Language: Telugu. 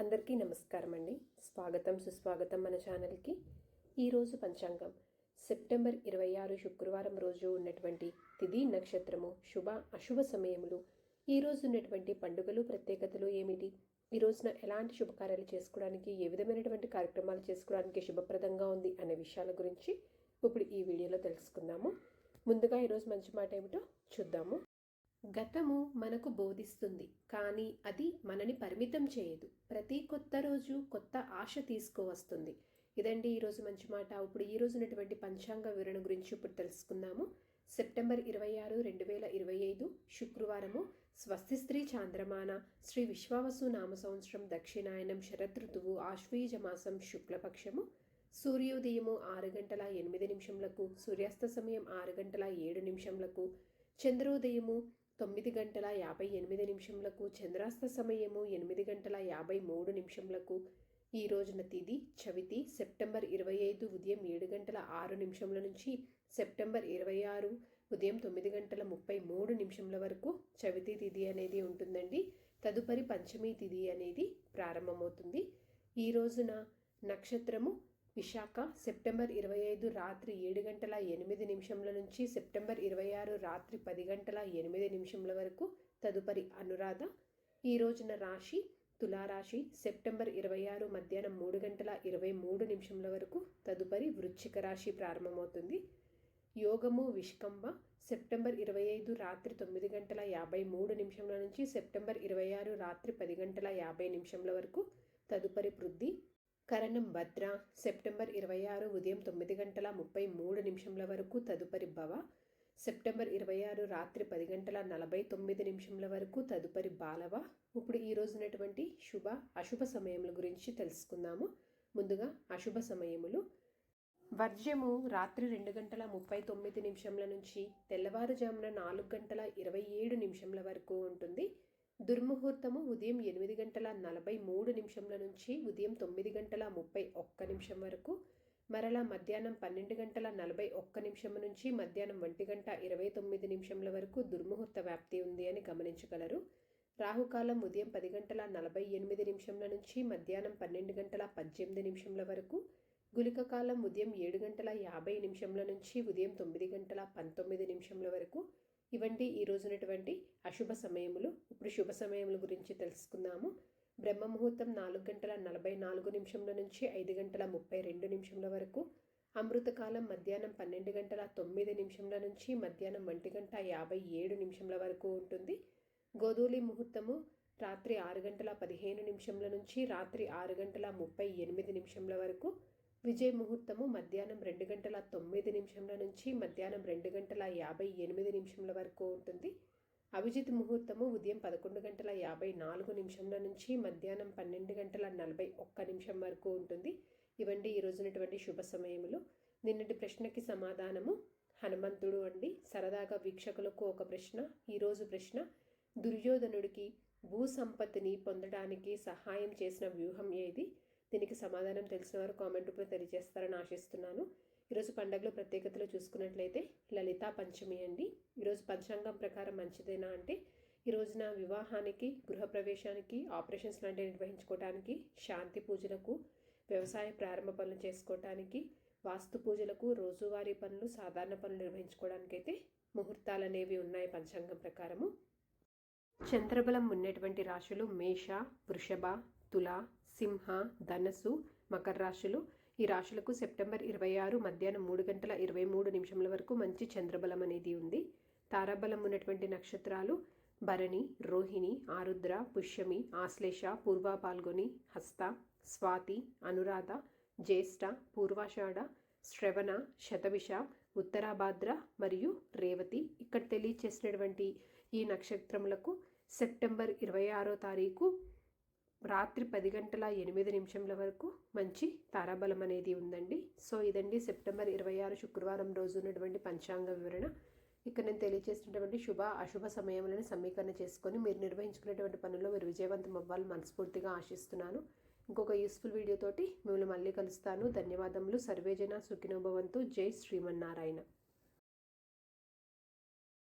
అందరికీ నమస్కారం అండి. స్వాగతం సుస్వాగతం మన ఛానల్కి. ఈరోజు పంచాంగం సెప్టెంబర్ 26 శుక్రవారం రోజు ఉన్నటువంటి తిథి నక్షత్రము శుభ అశుభ సమయములు, ఈరోజు ఉన్నటువంటి పండుగలు ప్రత్యేకతలు ఏమిటి, ఈ రోజున ఎలాంటి శుభకార్యాలు చేసుకోవడానికి, ఏ విధమైనటువంటి కార్యక్రమాలు చేసుకోవడానికి శుభప్రదంగా ఉంది అనే విషయాల గురించి ఇప్పుడు ఈ వీడియోలో తెలుసుకుందాము. ముందుగా ఈరోజు మంచి మాట ఏమిటో చూద్దాము. గతము మనకు బోధిస్తుంది, కానీ అది మనని పరిమితం చేయదు. ప్రతి కొత్త రోజు కొత్త ఆశ తీసుకువస్తుంది. ఇదండి ఈరోజు మంచి మాట. ఇప్పుడు ఈ రోజు ఉన్నటువంటి పంచాంగ వివరణ గురించి ఇప్పుడు తెలుసుకుందాము. సెప్టెంబర్ 26, 2025 శుక్రవారము, స్వస్తి స్త్రీ చాంద్రమాన, శ్రీ విశ్వావసు నామ సంవత్సరం, దక్షిణాయనం, శరదృతువు, ఆశ్వీజ మాసం, శుక్లపక్షము. సూర్యోదయము 6:08, సూర్యాస్త సమయం 6:07, చంద్రోదయము 9:58, చంద్రాస్త సమయము 8:53. ఈ రోజున తిథి చవితి. సెప్టెంబర్ 25 ఉదయం 7:06 నుంచి సెప్టెంబర్ 26 ఉదయం 9:33 వరకు చవితి తిథి అనేది ఉంటుందండి. తదుపరి పంచమి తిథి అనేది ప్రారంభమవుతుంది. ఈ రోజున నక్షత్రము విశాఖ. సెప్టెంబర్ 25 రాత్రి 7:08 నుంచి సెప్టెంబర్ 26 రాత్రి 10:08 వరకు తదుపరి అనురాధ. ఈ రోజున రాశి తులారాశి. సెప్టెంబర్ 26 మధ్యాహ్నం 3:23 వరకు తదుపరి వృశ్చిక రాశి ప్రారంభమవుతుంది. యోగము విష్కంభ. సెప్టెంబర్ 25 రాత్రి 9:53 నుంచి సెప్టెంబర్ 26 రాత్రి 10:50 వరకు తదుపరి పృథ్వీ. కరణం భద్ర. సెప్టెంబర్ 26 ఉదయం 9:33 వరకు తదుపరి భవ. సెప్టెంబర్ 26 రాత్రి 10:49 వరకు తదుపరి బాలవ. ఇప్పుడు ఈ రోజు ఉన్నటువంటి శుభ అశుభ సమయముల గురించి తెలుసుకుందాము. ముందుగా అశుభ సమయములు. వర్జ్యము రాత్రి 2:39 నుంచి తెల్లవారుజామున 4:27 వరకు ఉంటుంది. దుర్ముహూర్తము ఉదయం 8:43 నుంచి ఉదయం 9:31 వరకు. మరలా మధ్యాహ్నం 12:41 నుంచి మధ్యాహ్నం 1:29 వరకు దుర్ముహూర్త వ్యాప్తి ఉంది అని గమనించగలరు. రాహుకాలం ఉదయం 10:48 నుంచి మధ్యాహ్నం 12:18 వరకు. గుళిక కాలం ఉదయం 7:50 నుంచి ఉదయం 9:19 వరకు. ఇవంటి ఈ రోజునటువంటి అశుభ సమయములు. ఇప్పుడు శుభ సమయముల గురించి తెలుసుకుందాము. బ్రహ్మ ముహూర్తం 4:44 నుంచి 5:32 వరకు. అమృతకాలం మధ్యాహ్నం 12:09 నుంచి మధ్యాహ్నం 1:57 వరకు ఉంటుంది. గోధూలి ముహూర్తము రాత్రి 6:15 నుంచి రాత్రి 6:38 వరకు. విజయ ముహూర్తము మధ్యాహ్నం 2:09 నుంచి మధ్యాహ్నం 2:58 వరకు ఉంటుంది. అభిజిత్ ముహూర్తము ఉదయం 11:54 నుంచి మధ్యాహ్నం 12:41 వరకు ఉంటుంది. ఇవండి ఈ రోజునటువంటి శుభ సమయములు. నిన్నటి ప్రశ్నకి సమాధానము హనుమంతుడు అండి. సరదాగా వీక్షకులకు ఒక ప్రశ్న. ఈరోజు ప్రశ్న: దుర్యోధనుడికి భూ సంపత్తిని పొందడానికి సహాయం చేసిన వ్యూహం ఏది? దీనికి సమాధానం తెలిసిన వారు కామెంట్ రూపంలో తెలియజేస్తారని ఆశిస్తున్నాను. ఈరోజు పండుగలో ప్రత్యేకతలు చూసుకున్నట్లయితే లలితా పంచమి అండి. ఈరోజు పంచాంగం ప్రకారం మంచిదేనా అంటే, ఈ రోజున వివాహానికి, గృహప్రవేశానికి, ఆపరేషన్స్ లాంటివి నిర్వహించుకోవడానికి, శాంతి పూజలకు, వ్యవసాయ ప్రారంభ పనులు చేసుకోవటానికి, వాస్తు పూజలకు, రోజువారీ పనులు, సాధారణ పనులు నిర్వహించుకోవడానికి అయితే ముహూర్తాలు అనేవి ఉన్నాయి పంచాంగం ప్రకారము. చంద్రబలం ఉన్నటువంటి రాశులు మేష, వృషభ, తుల, సింహ, ధనస్సు, మకర రాశులు. ఈ రాశులకు సెప్టెంబర్ 26 మధ్యాహ్నం 3:23 వరకు మంచి చంద్రబలం అనేది ఉంది. తారాబలం ఉన్నటువంటి నక్షత్రాలు భరణి, రోహిణి, ఆరుద్ర, పుష్యమి, ఆశ్లేష, పూర్వ పాల్గొని, హస్త, స్వాతి, అనురాధ, జ్యేష్ఠ, పూర్వాషాఢ, శ్రవణ, శతభిష, ఉత్తరాభాద్ర మరియు రేవతి. ఇక్కడ తెలియచేసినటువంటి ఈ నక్షత్రములకు సెప్టెంబర్ 26వ తారీఖు రాత్రి 10:08 వరకు మంచి తారాబలం అనేది ఉందండి. సో ఇదండి సెప్టెంబర్ 26 శుక్రవారం రోజు ఉన్నటువంటి పంచాంగ వివరణ. ఇక్కడ నేను తెలియజేసినటువంటి శుభ అశుభ సమయములను సమీకరణ చేసుకొని మీరు నిర్వహించుకునేటువంటి పనుల్లో మీరు విజయవంతం అవ్వాలని మనస్ఫూర్తిగా ఆశిస్తున్నాను. ఇంకొక యూస్ఫుల్ వీడియోతోటి మిమ్మల్ని మళ్ళీ కలుస్తాను. ధన్యవాదములు. సర్వేజన సుఖినో భవంతు. జై శ్రీమన్నారాయణ.